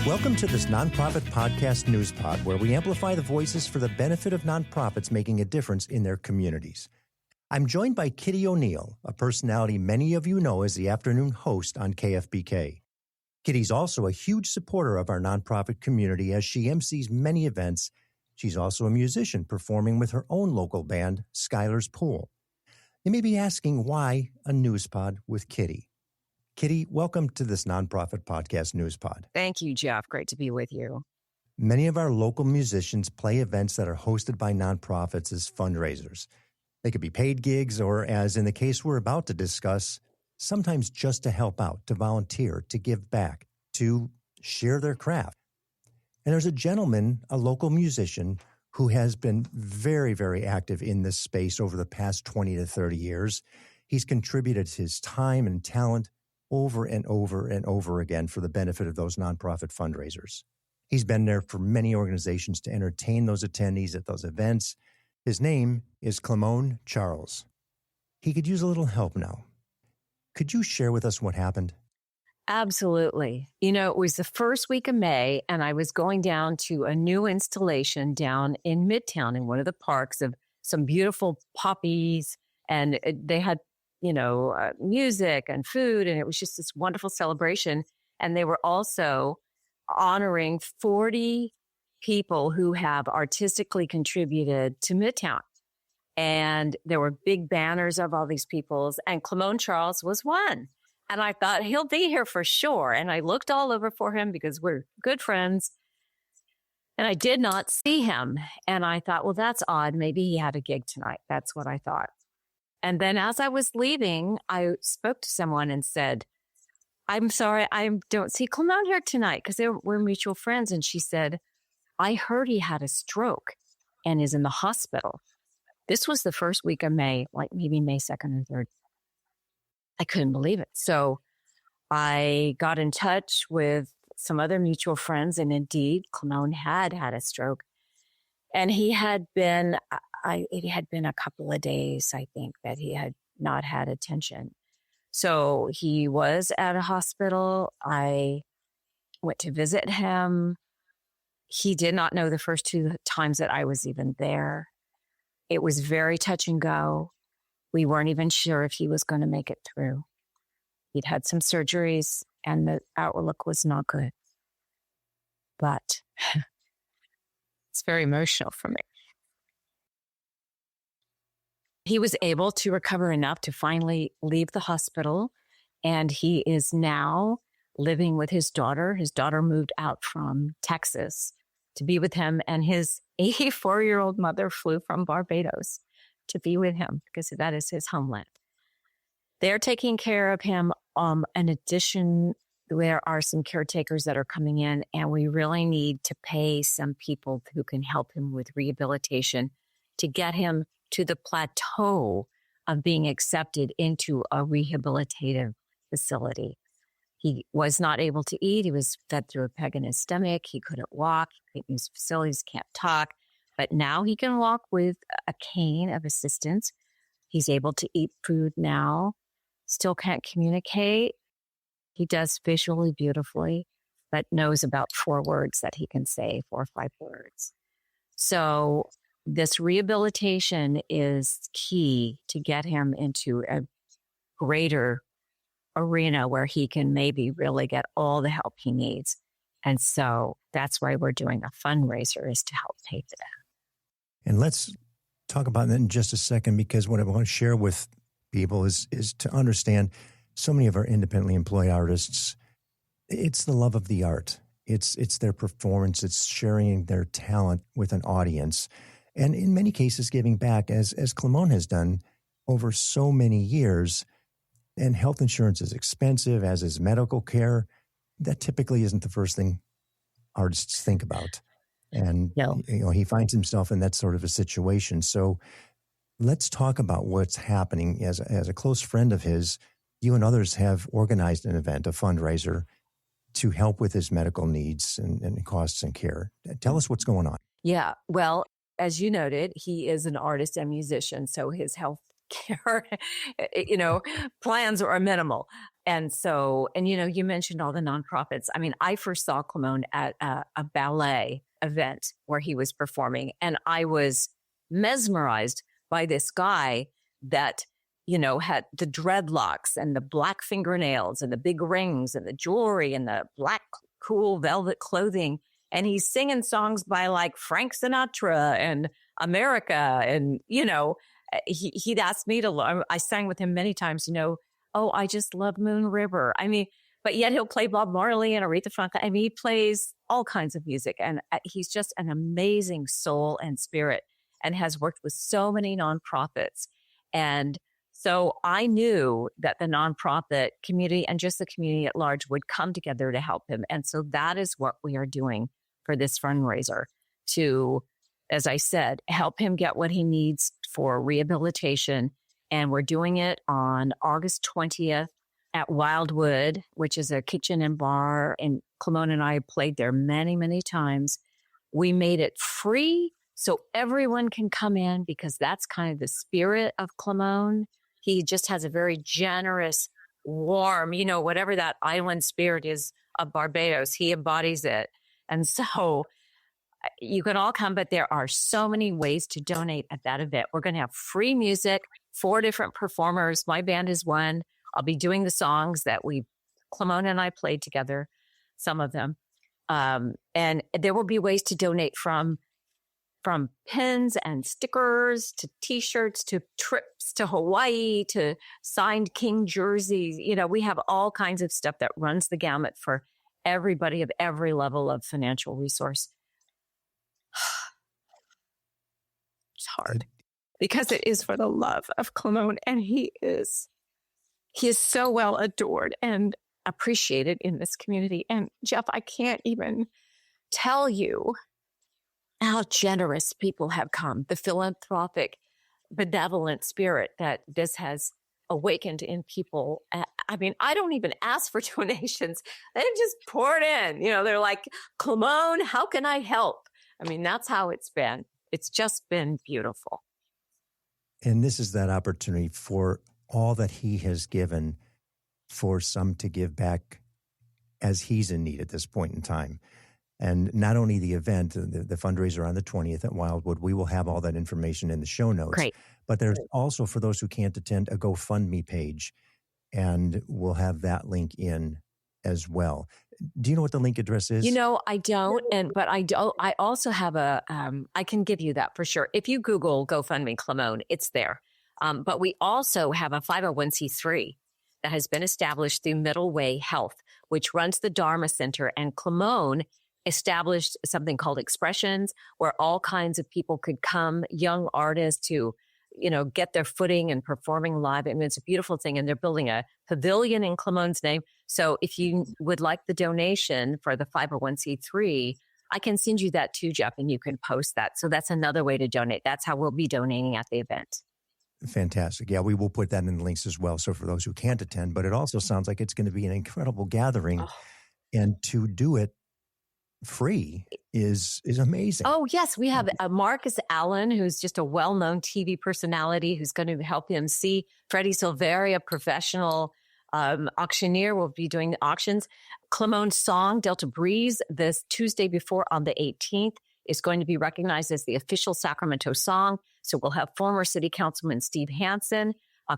Welcome to this nonprofit podcast Newspod, where we amplify the voices for the benefit of nonprofits making a difference in their communities. I'm joined by Kitty O'Neill, a personality many of you know as the afternoon host on KFBK. Kitty's also a huge supporter of our nonprofit community as she MCs many events. She's also a musician performing with her own local band, Skylar's Pool. You may be asking why a Newspod with Kitty. Kitty, welcome to this nonprofit podcast Newspod. Thank you, Jeff. Great to be with you. Many of our local musicians play events that are hosted by nonprofits as fundraisers. They could be paid gigs or, as in the case we're about to discuss, sometimes just to help out, to volunteer, to give back, to share their craft. And there's a gentleman, a local musician, who has been very, very active in this space over the past 20 to 30 years. He's contributed his time and talent over and over and over again for the benefit of those nonprofit fundraisers. He's been there for many organizations to entertain those attendees at those events. His name is Clemon Charles. He could use a little help now. Could you share with us what happened? Absolutely. You know, it was the first week of May, and I was going down to a new installation down in Midtown in one of the parks of some beautiful poppies, and they had music and food, and it was just this wonderful celebration. And they were also honoring 40 people who have artistically contributed to Midtown. And there were big banners of all these peoples, and Clemon Charles was one. And I thought, he'll be here for sure. And I looked all over for him because we're good friends. And I did not see him. And I thought, well, that's odd. Maybe he had a gig tonight. That's what I thought. And then as I was leaving, I spoke to someone and said, I'm sorry, I don't see Clemon here tonight because we're mutual friends. And she said, I heard he had a stroke and is in the hospital. This was the first week of May, like maybe May 2nd and 3rd. I couldn't believe it. So I got in touch with some other mutual friends, and indeed, Clemon had a stroke. And he had been, it had been a couple of days, I think, that he had not had attention. So he was at a hospital. I went to visit him. He did not know the first two times that I was even there. It was very touch and go. We weren't even sure if he was going to make it through. He'd had some surgeries, and the outlook was not good. But it's very emotional for me. He was able to recover enough to finally leave the hospital, and he is now living with his daughter. His daughter moved out from Texas to be with him, and his 84-year-old mother flew from Barbados to be with him because that is his homeland. They're taking care of him. In addition, there are some caretakers that are coming in, and we really need to pay some people who can help him with rehabilitation to get him to the plateau of being accepted into a rehabilitative facility. He was not able to eat. He was fed through a peg in his stomach. He couldn't walk. He couldn't use facilities, can't talk. But now he can walk with a cane of assistance. He's able to eat food now. Still can't communicate. He does visually beautifully, but knows about 4 words that he can say, 4 or 5 words. So this rehabilitation is key to get him into a greater arena where he can maybe really get all the help he needs. And so that's why we're doing a fundraiser, is to help pay for that. And let's talk about that in just a second, because what I want to share with people is to understand so many of our independently employed artists, it's the love of the art. It's their performance. It's sharing their talent with an audience. And in many cases, giving back, as Clemon has done over so many years. And health insurance is expensive, as is medical care. That typically isn't the first thing artists think about. And he finds himself in that sort of a situation. So let's talk about what's happening. As a close friend of his, you and others have organized an event, a fundraiser, to help with his medical needs and costs and care. Tell us what's going on. Yeah, well, as you noted, he is an artist and musician, so his health care, plans are minimal. And so, and you mentioned all the nonprofits. I mean, I first saw Clemon at a ballet event where he was performing, and I was mesmerized by this guy that, had the dreadlocks and the black fingernails and the big rings and the jewelry and the black, cool velvet clothing. And he's singing songs by like Frank Sinatra and America. And, he'd asked me to, I sang with him many times, oh, I just love Moon River. I mean, but yet he'll play Bob Marley and Aretha Franklin. I mean, he plays all kinds of music, and he's just an amazing soul and spirit, and has worked with so many nonprofits. And so I knew that the nonprofit community and just the community at large would come together to help him. And so that is what we are doing for this fundraiser to, as I said, help him get what he needs for rehabilitation. And we're doing it on August 20th at Wildwood, which is a kitchen and bar. And Clemon and I played there many, many times. We made it free so everyone can come in, because that's kind of the spirit of Clemon. He just has a very generous, warm, whatever that island spirit is of Barbados, he embodies it. And so you can all come, but there are so many ways to donate at that event. We're going to have free music, 4 different performers. My band is one. I'll be doing the songs that Clemon and I played together, some of them. And there will be ways to donate from pins and stickers to T-shirts to trips to Hawaii to signed King jerseys. We have all kinds of stuff that runs the gamut for everybody of every level of financial resource. It's hard because it is for the love of Clemon, and he is so well adored and appreciated in this community. And Jeff, I can't even tell you how generous people have come, the philanthropic, benevolent spirit that this has awakened in people. I mean, I don't even ask for donations. They just pour it in. They're like, Clemon, how can I help? I mean, that's how it's been. It's just been beautiful. And this is that opportunity for all that he has given, for some to give back as he's in need at this point in time. And not only the event, the fundraiser on the 20th at Wildwood, we will have all that information in the show notes. Great. But there's also, for those who can't attend, a GoFundMe page, and we'll have that link in as well. Do you know what the link address is? I don't, but I also have I can give you that for sure. If you Google GoFundMe Clemon, it's there. But we also have a 501c3 that has been established through Middle Way Health, which runs the Dharma Center, and Clemon established something called Expressions, where all kinds of people could come, young artists who, get their footing and performing live. I mean, it's a beautiful thing. And they're building a pavilion in Clemon's name. So if you would like the donation for the 501c3, I can send you that too, Jeff, and you can post that. So that's another way to donate. That's how we'll be donating at the event. Fantastic. Yeah, we will put that in the links as well. So for those who can't attend, but it also sounds like it's going to be an incredible gathering. Oh. And to do it free is amazing. Oh, yes. We have Marcus Allen, who's just a well-known TV personality, who's going to help him see. Freddie Silveri, a professional auctioneer, will be doing the auctions. Clemon's song, Delta Breeze, this Tuesday before on the 18th, is going to be recognized as the official Sacramento song. So we'll have former City Councilman Steve Hansen,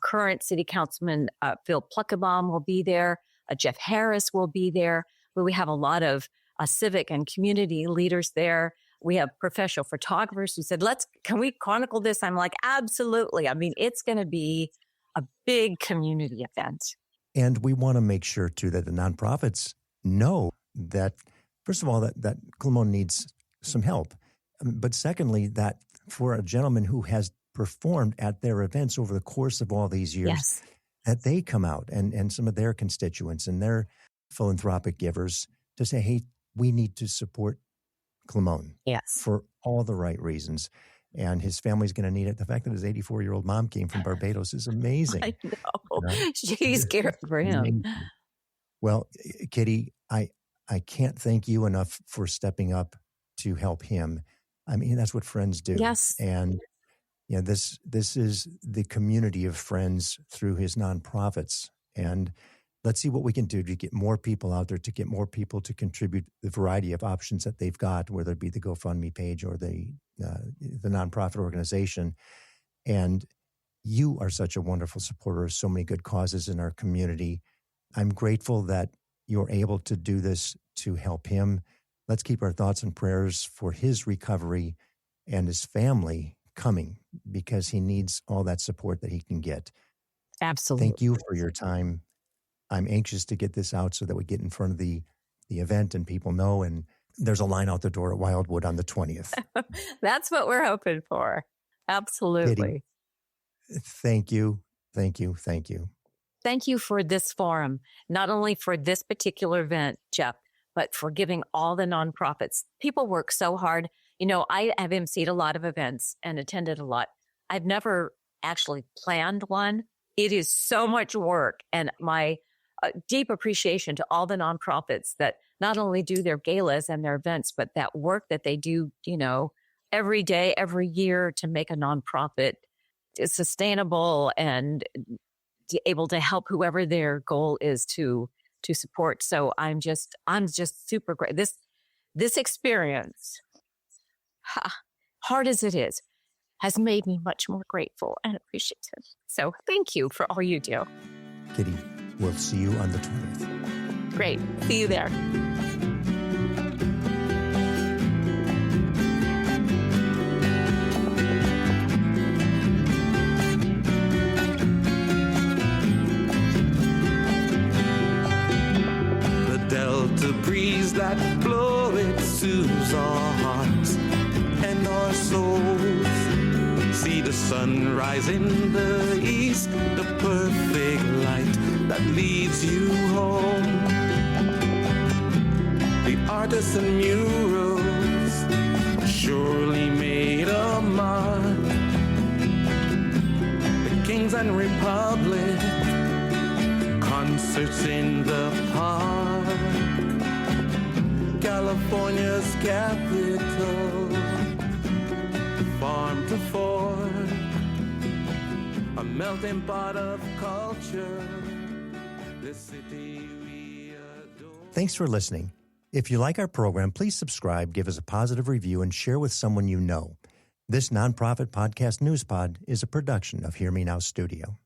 current City Councilman Phil Pluckebaum will be there. Jeff Harris will be there. But we have a lot of civic and community leaders there. We have professional photographers who said, can we chronicle this? I'm like, absolutely. I mean, it's going to be a big community event. And we want to make sure, too, that the nonprofits know that, first of all, that Clemon needs some help. But secondly, that for a gentleman who has performed at their events over the course of all these years, yes, that they come out and some of their constituents and their philanthropic givers to say, hey, we need to support Clemon, yes, for all the right reasons. And his family's going to need it. The fact that his 84-year-old mom came from Barbados is amazing. I know. She's scared for him. Amazing. Well, Kitty, I can't thank you enough for stepping up to help him. I mean, that's what friends do. Yes. And this is the community of friends through his nonprofits. And let's see what we can do to get more people out there, to get more people to contribute the variety of options that they've got, whether it be the GoFundMe page or the nonprofit organization. And you are such a wonderful supporter of so many good causes in our community. I'm grateful that you're able to do this to help him. Let's keep our thoughts and prayers for his recovery and his family coming, because he needs all that support that he can get. Absolutely. Thank you for your time. I'm anxious to get this out so that we get in front of the event and people know. And there's a line out the door at Wildwood on the 20th. That's what we're hoping for. Absolutely. Kitty, thank you. Thank you. Thank you. Thank you for this forum, not only for this particular event, Jeff, but for giving all the nonprofits. People work so hard. You know, I have emceed a lot of events and attended a lot. I've never actually planned one. It is so much work, and my deep appreciation to all the nonprofits that not only do their galas and their events, but that work that they do, you know, every day, every year to make a nonprofit sustainable and able to help whoever their goal is to support. So I'm just super great. This experience, hard as it is, has made me much more grateful and appreciative. So thank you for all you do. Kitty, we'll see you on the 20th. Great. See you there. The breeze that blow, it soothes our hearts and our souls. See the sun rise in the east, the perfect light that leads you home. The artists and murals surely made a mark. The kings and republic, concerts in the park. California's capital, farm to fork, a melting pot of culture, this city we adore. Thanks for listening. If you like our program, please subscribe, give us a positive review, and share with someone you know. This nonprofit podcast Newspod is a production of Hear Me Now Studio.